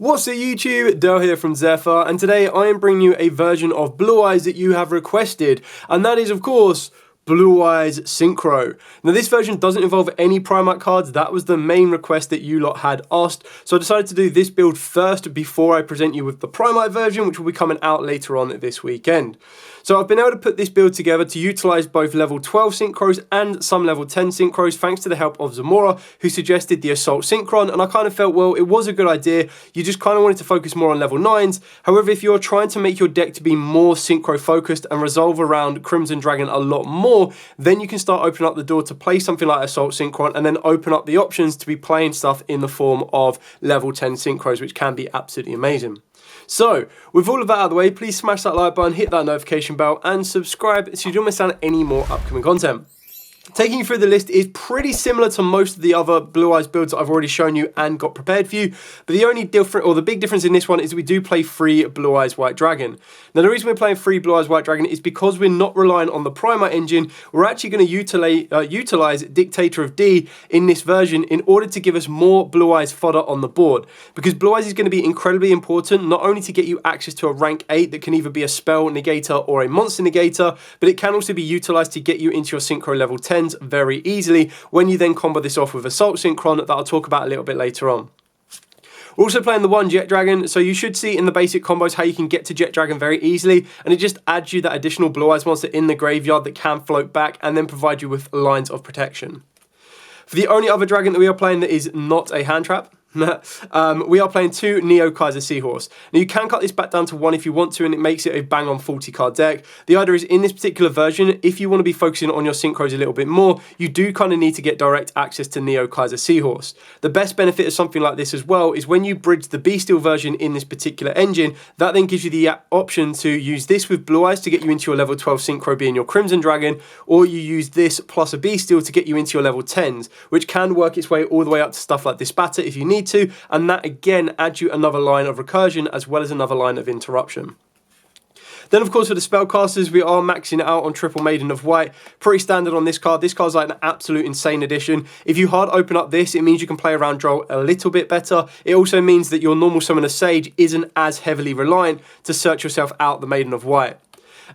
What's up YouTube, Dale here from Zephyr, and today I am bringing you a version of Blue Eyes that you have requested, and that is of course Blue Eyes Synchro. Now this version doesn't involve any Primarch cards. That was the main request that you lot had asked, so I decided to do this build first before I present you with the Primarch version, which will be coming out later on this weekend. So I've been able to put this build together to utilise both level 12 Synchros and some level 10 Synchros thanks to the help of Zamora, who suggested the Assault Synchron, and I kind of felt, well, it was a good idea. You just kind of wanted to focus more on level 9s. However, if you're trying to make your deck to be more Synchro focused and resolve around Crimson Dragon a lot more, then you can start opening up the door to play something like Assault Synchron and then open up the options to be playing stuff in the form of level 10 Synchros, which can be absolutely amazing. So, with all of that out of the way, please smash that like button, hit that notification bell, and subscribe so you don't miss out on any more upcoming content. Taking you through the list is pretty similar to most of the other Blue Eyes builds that I've already shown you and got prepared for you, but the only different, or the big difference in this one, is that we do play free Blue Eyes White Dragon. Now the reason we're playing free Blue Eyes White Dragon is because we're not relying on the Primarch engine. We're actually going to utilize Dictator of D in this version in order to give us more Blue Eyes fodder on the board, because Blue Eyes is going to be incredibly important, not only to get you access to a rank 8 that can either be a spell negator or a monster negator, but it can also be utilized to get you into your Synchro level 10s very easily when you then combo this off with Assault Synchron that I'll talk about a little bit later on. We're also playing the one Jet Dragon, so you should see in the basic combos how you can get to Jet Dragon very easily, and it just adds you that additional Blue Eyes monster in the graveyard that can float back and then provide you with lines of protection. For the only other dragon that we are playing that is not a hand trap, we are playing 2 Neo Kaiser Seahorse. Now you can cut this back down to 1 if you want to, and it makes it a bang on 40 card deck. The idea is in this particular version, if you want to be focusing on your Synchros a little bit more, you do kind of need to get direct access to Neo Kaiser Seahorse. The best benefit of something like this as well is when you bridge the Bystial version in this particular engine, that then gives you the option to use this with Blue Eyes to get you into your level 12 Synchro being your Crimson Dragon, or you use this plus a Bystial to get you into your level 10s, which can work its way all the way up to stuff like Disbatter if you need to, and that again adds you another line of recursion as well as another line of interruption. Then of course for the spellcasters, we are maxing it out on Triple Maiden of White. Pretty standard on this card. This card's like an absolute insane addition. If you hard open up this, it means you can play around Droll a little bit better. It also means that your normal Summoner Sage isn't as heavily reliant to search yourself out the Maiden of White.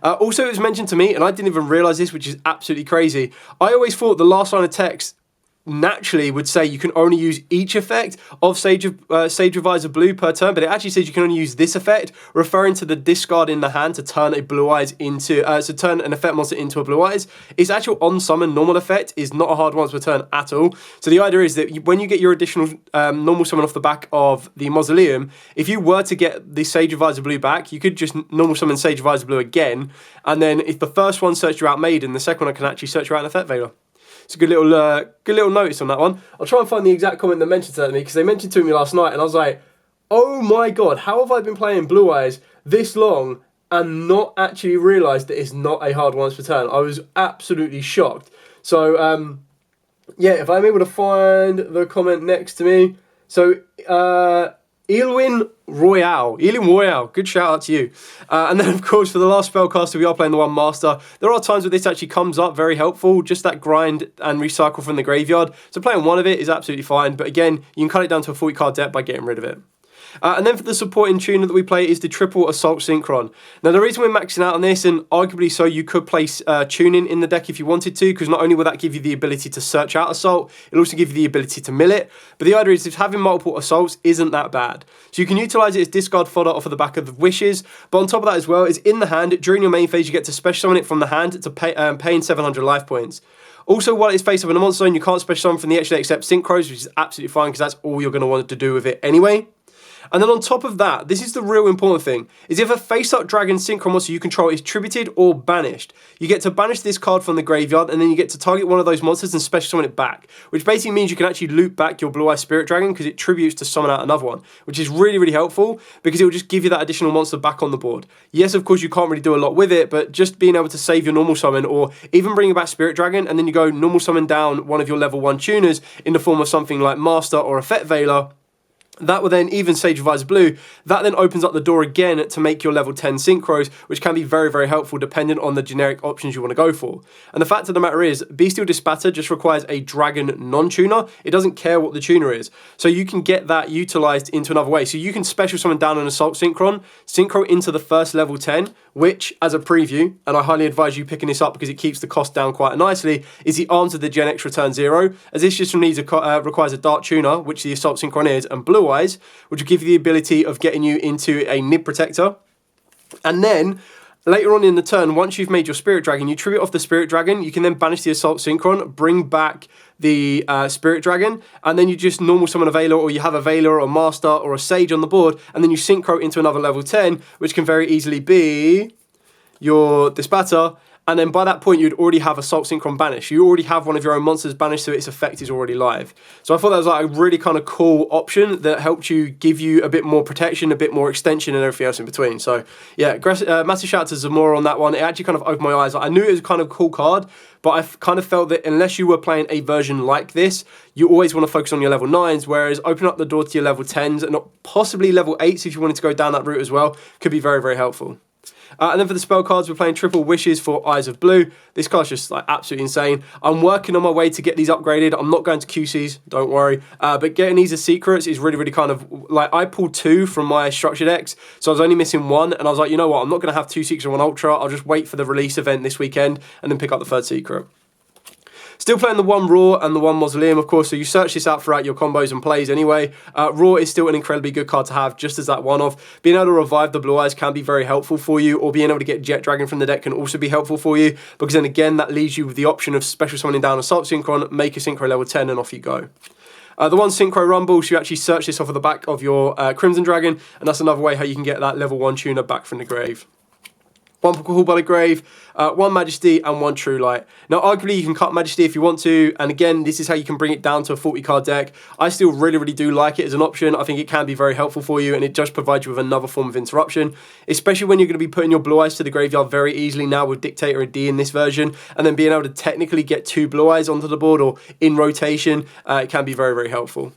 Also, it was mentioned to me, and I didn't even realise this, which is absolutely crazy. I always thought the last line of text naturally would say you can only use each effect of Sage Revisor Blue per turn, but it actually says you can only use this effect, referring to the discard in the hand to turn a Blue Eyes into, turn an effect monster into a Blue Eyes. Its actual on-summon normal effect is not a hard once per turn at all. So the idea is that when you get your additional normal summon off the back of the Mausoleum, if you were to get the Sage Revisor Blue back, you could just normal summon Sage Revisor Blue again, and then if the first one searched you out Maiden, the second one can actually search you out an Effect Veiler. It's a good little notice on that one. I'll try and find the exact comment that mentioned that to me, because they mentioned it to me last night, and I was like, oh my god, how have I been playing Blue Eyes this long and not actually realised that it's not a hard once per turn? I was absolutely shocked. So, yeah, if I'm able to find the comment next to me. So, Elwin Royale, good shout out to you. And then of course for the last spellcaster we are playing the one Master. There are times where this actually comes up very helpful, just that grind and recycle from the graveyard. So playing one of it is absolutely fine, but again, you can cut it down to a 40 card deck by getting rid of it. And then for the supporting tuner that we play is the Triple Assault Synchron. Now the reason we're maxing out on this, and arguably so you could place tuning in the deck if you wanted to, because not only will that give you the ability to search out Assault, it'll also give you the ability to mill it. But the idea is that having multiple Assaults isn't that bad. So you can utilise it as discard fodder off of the back of the Wishes, but on top of that as well, is in the hand, during your main phase you get to special summon it from the hand to paying 700 life points. Also, while it's face up in a monster zone, you can't special summon from the extra except Synchros, which is absolutely fine because that's all you're going to want to do with it anyway. And then on top of that, this is the real important thing, is if a face-up dragon synchro monster you control is tributed or banished, you get to banish this card from the graveyard, and then you get to target one of those monsters and special summon it back, which basically means you can actually loop back your Blue Eye Spirit Dragon because it tributes to summon out another one, which is really, really helpful because it will just give you that additional monster back on the board. Yes, of course, you can't really do a lot with it, but just being able to save your normal summon or even bringing back Spirit Dragon, and then you go normal summon down one of your level 1 tuners in the form of something like Master or Effect Veiler, That will then, even Sage Advisor Blue, that then opens up the door again to make your level 10 synchros, which can be very, very helpful depending on the generic options you want to go for. And the fact of the matter is, Bystial Dispatter just requires a Dragon non-tuner. It doesn't care what the tuner is. So you can get that utilized into another way. So you can special summon down an Assault Synchro into the first level 10, which, as a preview, and I highly advise you picking this up because it keeps the cost down quite nicely, is the Arms of the Gen X Return 0, as this just requires a Dart Tuner, which the Assault Synchron is, and Blue Eyes, which will give you the ability of getting you into a Nib Protector. And then, later on in the turn, once you've made your Spirit Dragon, you tribute off the Spirit Dragon, you can then banish the Assault Synchron, bring back the Spirit Dragon, and then you just normal summon a Veiler, or you have a Veiler, or a Master, or a Sage on the board, and then you Synchro into another level 10, which can very easily be your Dispatter. And then by that point, you'd already have Assault Synchron banished. You already have one of your own monsters banished, so its effect is already live. So I thought that was like a really kind of cool option that helped you give you a bit more protection, a bit more extension, and everything else in between. So yeah, massive shout out to Zamora on that one. It actually kind of opened my eyes. I knew it was kind of a cool card, but I kind of felt that unless you were playing a version like this, you always want to focus on your level 9s, whereas open up the door to your level 10s and possibly level 8s if you wanted to go down that route as well, could be very, very helpful. And then for the spell cards, we're playing Triple Wishes for Eyes of Blue. This card's just like absolutely insane. I'm working on my way to get these upgraded. I'm not going to QCs, don't worry. But getting these as secrets is really, really kind of like, I pulled 2 from my structure decks, so I was only missing 1. And I was like, you know what? I'm not going to have 2 secrets and 1 ultra. I'll just wait for the release event this weekend and then pick up the 3rd secret. Still playing the 1 Raw and the 1 Mausoleum, of course, so you search this out throughout your combos and plays anyway. Raw is still an incredibly good card to have, just as that one-off. Being able to revive the Blue Eyes can be very helpful for you, or being able to get Jet Dragon from the deck can also be helpful for you, because then again, that leaves you with the option of special summoning down Assault Synchron, make a Synchro level 10, and off you go. The 1 Synchro Rumble, so you actually search this off of the back of your Crimson Dragon, and that's another way how you can get that level 1 tuner back from the grave. 1 Call by the Grave, 1 Majesty, and 1 True Light. Now, arguably, you can cut Majesty if you want to, and again, this is how you can bring it down to a 40-card deck. I still really, really do like it as an option. I think it can be very helpful for you, and it just provides you with another form of interruption, especially when you're going to be putting your Blue Eyes to the graveyard very easily now with Dictator and D in this version, and then being able to technically get 2 Blue Eyes onto the board or in rotation, it can be very, very helpful.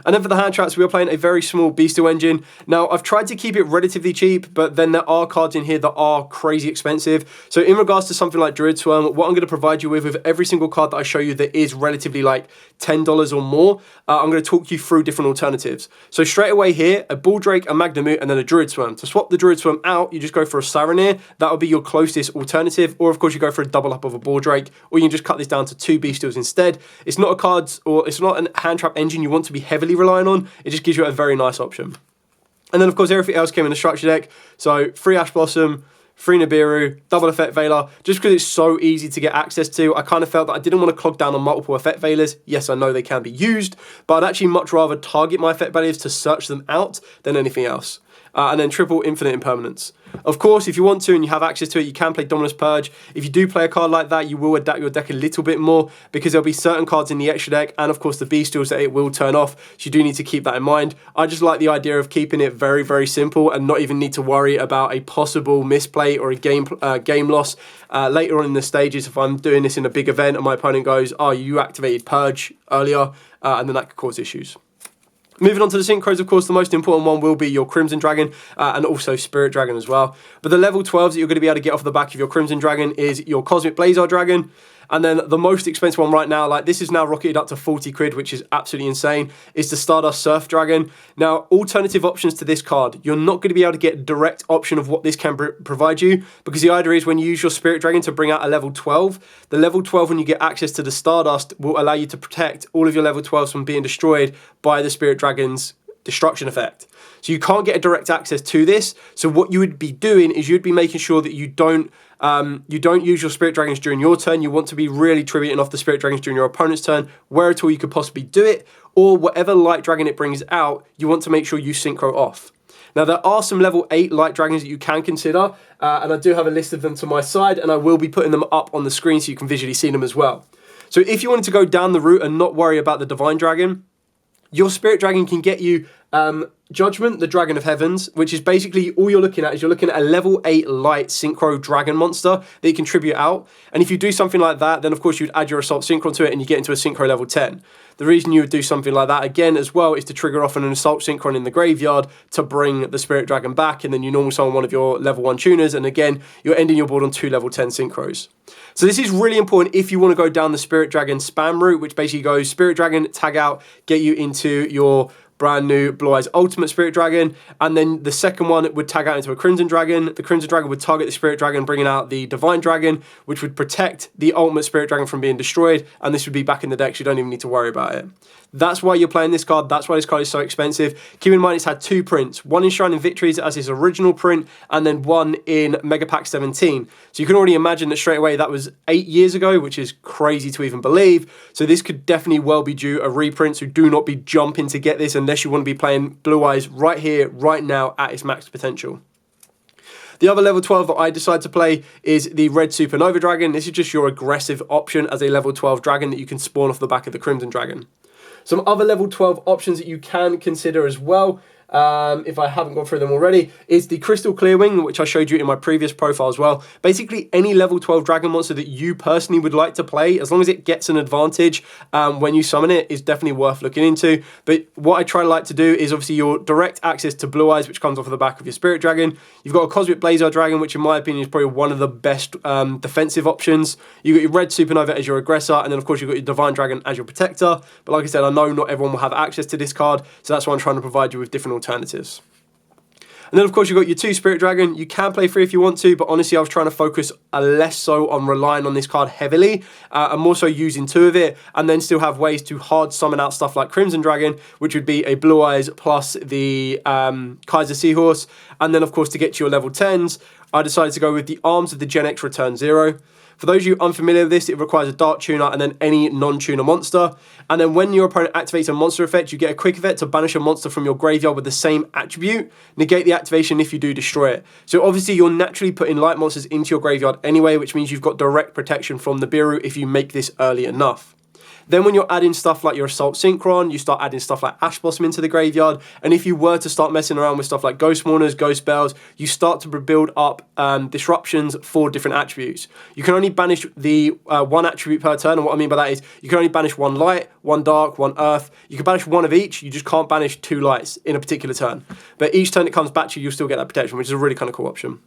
And then for the hand traps, we are playing a very small Bystial engine. Now, I've tried to keep it relatively cheap, but then there are cards in here that are crazy expensive. So in regards to something like Druid Swarm, what I'm going to provide you with every single card that I show you that is relatively like $10 or more, I'm going to talk you through different alternatives. So straight away here, a Bull Drake, a Magnamute, and then a Druid Swarm. To swap the Druid Swarm out, you just go for a Saronir. That would be your closest alternative. Or of course, you go for a double up of a Bull Drake, or you can just cut this down to 2 Bystials instead. It's not a card, or it's not a hand trap engine you want to be heavily relying on. It just gives you a very nice option. And then of course everything else came in the structure deck. So 3 Ash Blossom, 3 Nibiru, double effect Veiler, just because it's so easy to get access to. I kind of felt that I didn't want to clog down on multiple effect Veilers. Yes, I know they can be used, but I'd actually much rather target my effect Veilers to search them out than anything else. And then triple Infinite Impermanence. Of course, if you want to and you have access to it, you can play Dominus Purge. If you do play a card like that, you will adapt your deck a little bit more, because there'll be certain cards in the extra deck and of course the Bystials that it will turn off, so you do need to keep that in mind. I just like the idea of keeping it very, very simple and not even need to worry about a possible misplay or a game loss later on in the stages if I'm doing this in a big event and my opponent goes, oh, you activated Purge earlier, and then that could cause issues. Moving on to the Synchros, of course, the most important one will be your Crimson Dragon and also Spirit Dragon as well. But the level 12s that you're going to be able to get off the back of your Crimson Dragon is your Cosmic Blazar Dragon. And then the most expensive one right now, like this is now rocketed up to 40 quid, which is absolutely insane, is the Stardust Surf Dragon. Now, alternative options to this card, you're not going to be able to get a direct option of what this can provide you, because the idea is when you use your Spirit Dragon to bring out a level 12, the level 12, when you get access to the Stardust, will allow you to protect all of your level 12s from being destroyed by the Spirit Dragon's destruction effect. So you can't get a direct access to this. So what you would be doing is you'd be making sure that you don't use your Spirit Dragons during your turn. You want to be really tributing off the Spirit Dragons during your opponent's turn, where at all you could possibly do it, or whatever Light Dragon it brings out, you want to make sure you Synchro off. Now, there are some level 8 Light Dragons that you can consider, and I do have a list of them to my side, and I will be putting them up on the screen so you can visually see them as well. So if you wanted to go down the route and not worry about the Divine Dragon, your Spirit Dragon can get you Judgment, the Dragon of Heavens, which is basically all you're looking at is you're looking at a level 8 light Synchro Dragon monster that you can tribute out. And if you do something like that, then of course you'd add your Assault Synchron to it and you get into a Synchro level 10. The reason you would do something like that again as well is to trigger off an Assault Synchron in the graveyard to bring the Spirit Dragon back, and then you normal summon one of your level 1 tuners, and again, you're ending your board on 2 level 10 Synchros. So this is really important if you want to go down the Spirit Dragon spam route, which basically goes Spirit Dragon, tag out, get you into your brand new Blue Eyes Ultimate Spirit Dragon, and then the second one would tag out into a Crimson Dragon. The Crimson Dragon would target the Spirit Dragon, bringing out the Divine Dragon, which would protect the Ultimate Spirit Dragon from being destroyed, and this would be back in the deck, so you don't even need to worry about it. That's why you're playing this card, that's why this card is so expensive. Keep in mind it's had 2 prints, one in Shining Victories as its original print, and then one in Mega Pack 17. So you can already imagine that straight away that was 8 years ago, which is crazy to even believe. So this could definitely well be due a reprint, so do not be jumping to get this unless you want to be playing Blue Eyes right here, right now at its max potential. The other level 12 that I decided to play is the Red Supernova Dragon. This is just your aggressive option as a level 12 dragon that you can spawn off the back of the Crimson Dragon. Some other level 12 options that you can consider as well, if I haven't gone through them already, is the Crystal Clearwing, which I showed you in my previous profile as well. Basically, any level 12 dragon monster that you personally would like to play, as long as it gets an advantage when you summon it, is definitely worth looking into. But what I try to like to do is obviously your direct access to Blue Eyes, which comes off of the back of your Spirit Dragon. You've got a Cosmic Blazar Dragon, which in my opinion is probably one of the best defensive options. You've got your Red Supernova as your aggressor, and then of course you've got your Divine Dragon as your protector. But like I said, I know not everyone will have access to this card, so that's why I'm trying to provide you with different alternatives. And then of course you've got your 2 Spirit Dragon. You can play 3 if you want to, but honestly I was trying to focus less so on relying on this card heavily, and more so using 2 of it, and then still have ways to hard summon out stuff like Crimson Dragon, which would be a Blue Eyes plus the Kaiser Seahorse. And then of course to get to your level 10s, I decided to go with the Arms of the Gen X Return 0. For those of you unfamiliar with this, it requires a Dark Tuner and then any non-tuner monster. And then when your opponent activates a monster effect, you get a quick effect to banish a monster from your graveyard with the same attribute. Negate the activation if you do destroy it. So obviously you're naturally putting light monsters into your graveyard anyway, which means you've got direct protection from the Biru if you make this early enough. Then when you're adding stuff like your Assault Synchron, you start adding stuff like Ash Blossom into the graveyard. And if you were to start messing around with stuff like Ghost Mourners, Ghost Bells, you start to build up disruptions for different attributes. You can only banish the 1 attribute per turn, and what I mean by that is you can only banish 1 light, 1 dark, 1 earth. You can banish 1 of each, you just can't banish 2 lights in a particular turn. But each turn it comes back to you, you'll still get that protection, which is a really kind of cool option.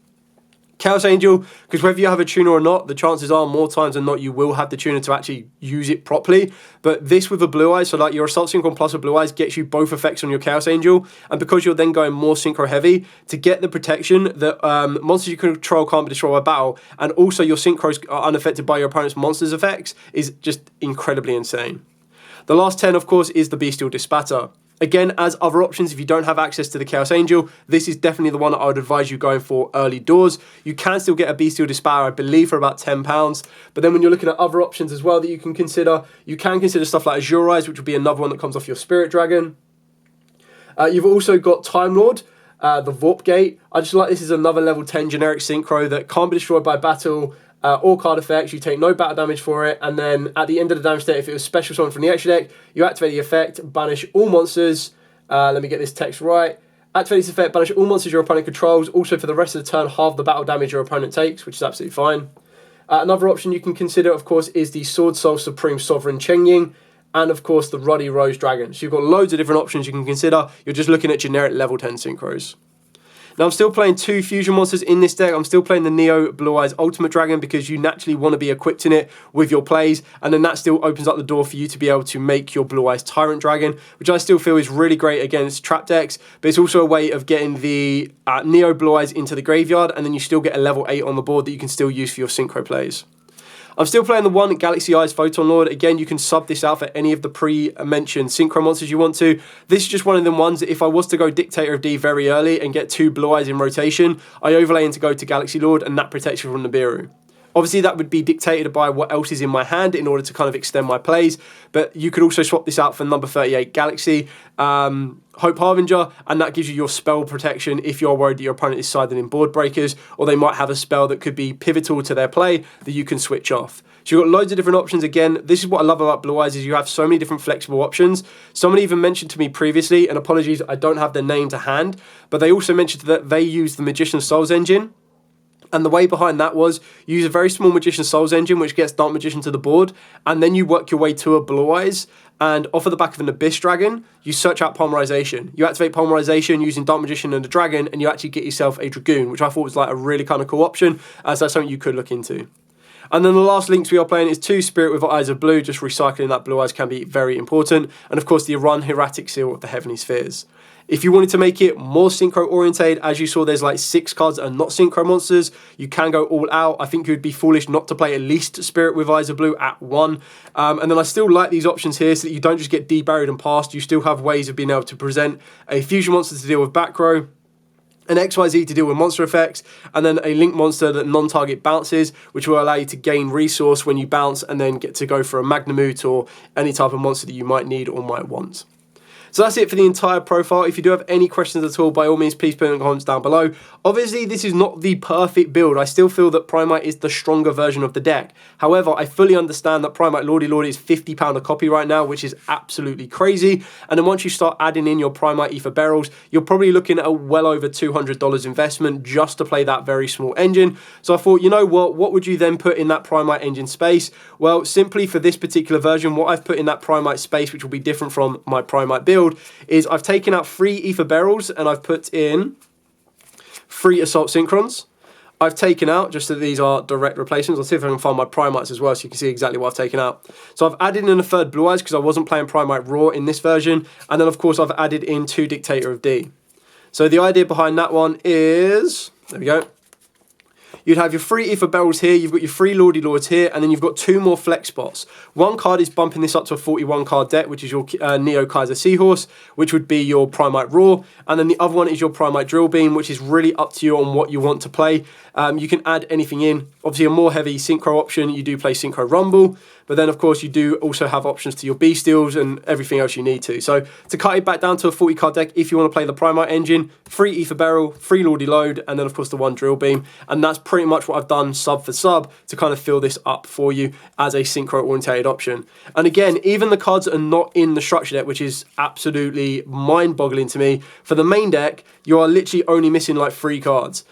Chaos Angel, because whether you have a tuner or not, the chances are more times than not you will have the tuner to actually use it properly. But this with a Blue Eyes, so like your Assault Synchron plus a Blue Eyes gets you both effects on your Chaos Angel, and because you're then going more Synchro heavy, to get the protection that monsters you control can't be destroyed by battle, and also your Synchros are unaffected by your opponent's monsters effects, is just incredibly insane. The last 10, of course, is the Bystial Dispatter. Again, as other options, if you don't have access to the Chaos Angel, this is definitely the one that I would advise you going for early doors. You can still get a Bystial Dispatter, I believe, for about £10. But then when you're looking at other options as well that you can consider stuff like Azure Eyes, which would be another one that comes off your Spirit Dragon. You've also got Time Lord, the Vorp Gate. I just like this is another level 10 generic Synchro that can't be destroyed by battle. All card effects, you take no battle damage for it, and then at the end of the damage state, if it was special summon from the extra deck, you activate the effect, banish all monsters. Let me get this text right. Activate this effect, banish all monsters your opponent controls. Also, for the rest of the turn, halve the battle damage your opponent takes, which is absolutely fine. Another option you can consider, of course, is the Sword Soul Supreme Sovereign Chengying, and of course the Ruddy Rose Dragon. So you've got loads of different options you can consider. You're just looking at generic level 10 Synchros. Now I'm still playing 2 fusion monsters in this deck. I'm still playing the Neo Blue Eyes Ultimate Dragon because you naturally want to be equipped in it with your plays, and then that still opens up the door for you to be able to make your Blue Eyes Tyrant Dragon, which I still feel is really great against trap decks, but it's also a way of getting the Neo Blue Eyes into the graveyard, and then you still get a level 8 on the board that you can still use for your Synchro plays. I'm still playing the 1 Galaxy Eyes Photon Lord. Again, you can sub this out for any of the pre-mentioned Synchro monsters you want to. This is just one of them ones that if I was to go Dictator of D very early and get 2 Blue Eyes in rotation, I overlay into go to Galaxy Lord, and that protects you from Nibiru. Obviously, that would be dictated by what else is in my hand in order to kind of extend my plays, but you could also swap this out for number 38 Galaxy, Hope Harbinger, and that gives you your spell protection if you're worried that your opponent is siding in board breakers, or they might have a spell that could be pivotal to their play that you can switch off. So you've got loads of different options. Again, this is what I love about Blue Eyes, is you have so many different flexible options. Someone even mentioned to me previously, and apologies, I don't have their name to hand, but they also mentioned that they use the Magician's Souls engine. And the way behind that was you use a very small Magician Souls engine, which gets Dark Magician to the board, and then you work your way to a Blue Eyes, and off of the back of an Abyss Dragon, you search out Polymerization. You activate Polymerization using Dark Magician and a Dragon, and you actually get yourself a Dragoon, which I thought was like a really kind of cool option, so that's something you could look into. And then the last links we are playing is 2 Spirit with Eyes of Blue. Just recycling that Blue Eyes can be very important. And of course the Run Hieratic Seal of the Heavenly Spheres. If you wanted to make it more Synchro oriented, as you saw there's like 6 cards that are not Synchro monsters, you can go all out. I think you would be foolish not to play at least Spirit with Eyes of Blue at 1. And then I still like these options here so that you don't just get deburied and passed. You still have ways of being able to present a Fusion Monster to deal with back row, an XYZ to deal with monster effects, and then a Link monster that non-target bounces, which will allow you to gain resource when you bounce and then get to go for a Magnamute or any type of monster that you might need or might want. So that's it for the entire profile. If you do have any questions at all, by all means, please put in the comments down below. Obviously, this is not the perfect build. I still feel that Primite is the stronger version of the deck. However, I fully understand that Primite Lordy Lord is £50 a copy right now, which is absolutely crazy. And then once you start adding in your Primite Ether Barrels, you're probably looking at a well over $200 investment just to play that very small engine. So I thought, you know what would you then put in that Primite engine space? Well, simply for this particular version, what I've put in that Primite space, which will be different from my Primite build, is I've taken out 3 Ether Barrels and I've put in 3 Assault Synchrons. I've taken out, just so these are direct replacements, I'll see if I can find my Primites as well so you can see exactly what I've taken out. So I've added in a 3rd Blue Eyes because I wasn't playing Primite Raw in this version, and then of course I've added in 2 Dictator of D. So the idea behind that one is, there we go. You'd have your 3 Ether Barrels here, you've got your 3 Lordy Lords here, and then you've got 2 more flex spots. One card is bumping this up to a 41 card deck, which is your Neo Kaiser Seahorse, which would be your Primite Raw, and then the other one is your Primite Drill Beam, which is really up to you on what you want to play. You can add anything in. Obviously a more heavy Synchro option, you do play Synchro Rumble, but then of course you do also have options to your Bystials and everything else you need to. So to cut it back down to a 40 card deck, if you want to play the Primite engine, 3 Ether Barrel, 3 Lordy Load, and then of course the 1 Drill Beam, and that's pretty much what I've done sub for sub to kind of fill this up for you as a Synchro orientated option. And again, even the cards that are not in the structure deck, which is absolutely mind-boggling to me, for the main deck, you are literally only missing like 3 cards.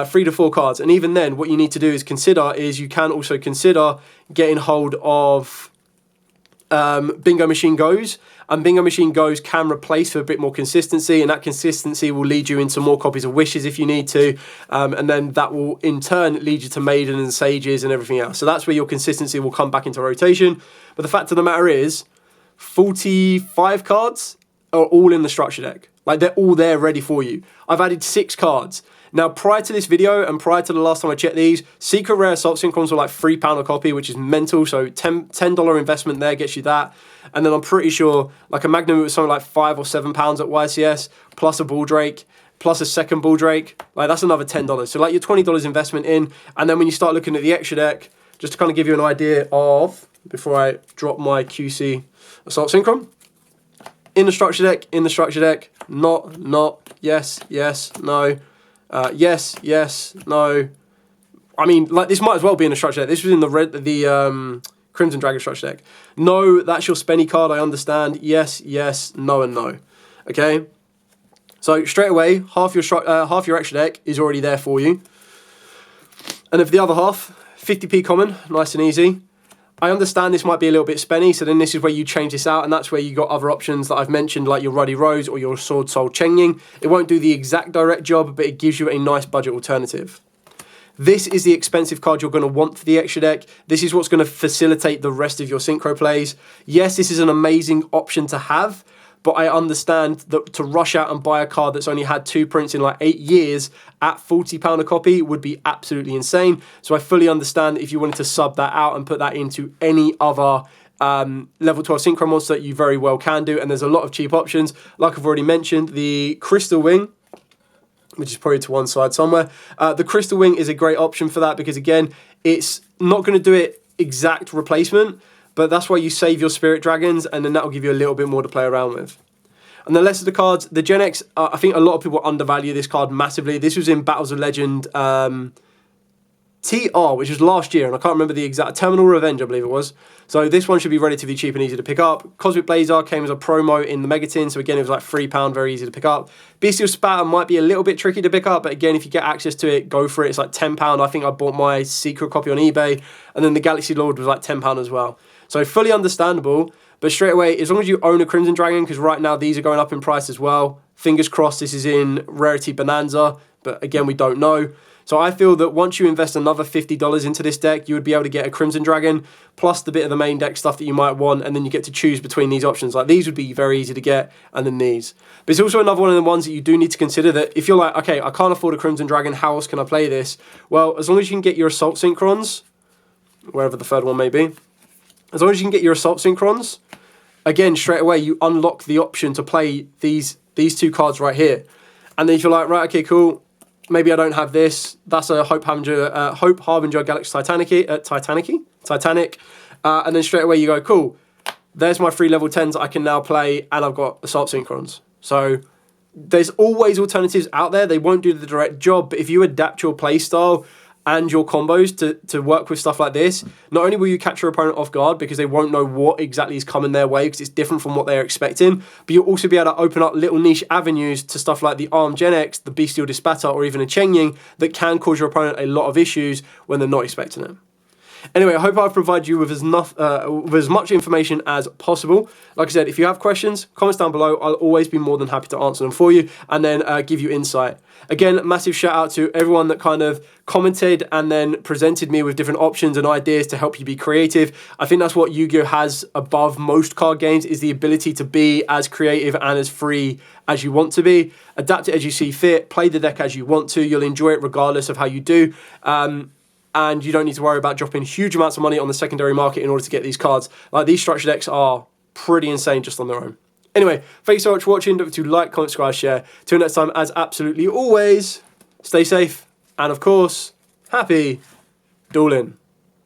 3 to 4 cards, and even then what you need to do is you can also consider getting hold of Bingo Machine Goes, and Bingo Machine Goes can replace for a bit more consistency, and that consistency will lead you into more copies of Wishes if you need to, and then that will in turn lead you to Maiden and Sages and everything else. So that's where your consistency will come back into rotation. But the fact of the matter is 45 cards are all in the structure deck. Like, they're all there ready for you. I've added 6 cards. Now, prior to this video and prior to the last time I checked these, Secret Rare Assault Synchrons were like £3 a copy, which is mental. So $10 investment there gets you that. And then I'm pretty sure like a Magnum was something like £5 or £7 at YCS, plus a Bull Drake, plus a second Bull Drake. Like, that's another $10. So like your $20 investment in. And then when you start looking at the extra deck, just to kind of give you an idea of, before I drop my QC Assault Synchron, in the structure deck, not, yes, no. Yes, no. I mean, like, this might as well be in the structure deck. This was in the Crimson Dragon structure deck. No, that's your Spenny card, I understand. Yes, no, and no. Okay? So, straight away, half your extra deck is already there for you. And if the other half, 50p common, nice and easy. I understand this might be a little bit spenny, so then this is where you change this out, and that's where you got other options that I've mentioned, like your Ruddy Rose or your Sword Soul Chengying. It won't do the exact direct job, but it gives you a nice budget alternative. This is the expensive card you're going to want for the extra deck. This is what's going to facilitate the rest of your Synchro plays. Yes, this is an amazing option to have, but I understand that to rush out and buy a card that's only had 2 prints in like 8 years at £40 a copy would be absolutely insane. So I fully understand if you wanted to sub that out and put that into any other level 12 Synchro monster that you very well can do. And there's a lot of cheap options. Like I've already mentioned, the Crystal Wing, which is probably to one side somewhere. The Crystal Wing is a great option for that because, again, it's not going to do it exact replacement, but that's why you save your Spirit Dragons, and then that will give you a little bit more to play around with. And the rest of the cards, the Gen X, I think a lot of people undervalue this card massively. This was in Battles of Legend TR, which was last year, and I can't remember the exact, Terminal Revenge, I believe it was. So this one should be relatively cheap and easy to pick up. Cosmic Blazer came as a promo in the Mega Tin, so again, it was like £3, very easy to pick up. Bystial Spatter might be a little bit tricky to pick up, but again, if you get access to it, go for it. It's like £10. I think I bought my secret copy on eBay, and then the Galaxy Lord was like £10 as well. So fully understandable, but straight away, as long as you own a Crimson Dragon, because right now these are going up in price as well. Fingers crossed this is in Rarity Bonanza, but again, we don't know. So I feel that once you invest another $50 into this deck, you would be able to get a Crimson Dragon, plus the bit of the main deck stuff that you might want, and then you get to choose between these options. Like these would be very easy to get, and then these. But it's also another one of the ones that you do need to consider that if you're like, okay, I can't afford a Crimson Dragon, how else can I play this? Well, as long as you can get your Assault Synchrons, wherever the third one may be, as long as you can get your Assault Synchrons, again, straight away, you unlock the option to play these two cards right here. And then if you're like, right, okay, cool, maybe I don't have this. That's a Hope Harbinger Galaxy Titanic. And then straight away you go, cool, there's my 3 level 10s I can now play, and I've got Assault Synchrons. So there's always alternatives out there. They won't do the direct job, but if you adapt your play style and your combos to work with stuff like this, not only will you catch your opponent off guard because they won't know what exactly is coming their way because it's different from what they're expecting, but you'll also be able to open up little niche avenues to stuff like the Arm Gen X, the Bystial Dispatter, or even a Cheng Ying that can cause your opponent a lot of issues when they're not expecting it. Anyway, I hope I've provided you with as much information as possible. Like I said, if you have questions, comments down below. I'll always be more than happy to answer them for you and then give you insight. Again, massive shout out to everyone that kind of commented and then presented me with different options and ideas to help you be creative. I think that's what Yu-Gi-Oh has above most card games, is the ability to be as creative and as free as you want to be. Adapt it as you see fit, play the deck as you want to. You'll enjoy it regardless of how you do. And you don't need to worry about dropping huge amounts of money on the secondary market in order to get these cards. Like, these structure decks are pretty insane just on their own. Anyway, thanks so much for watching. Don't forget to like, comment, subscribe, share. Till next time, as absolutely always, stay safe. And of course, happy dueling.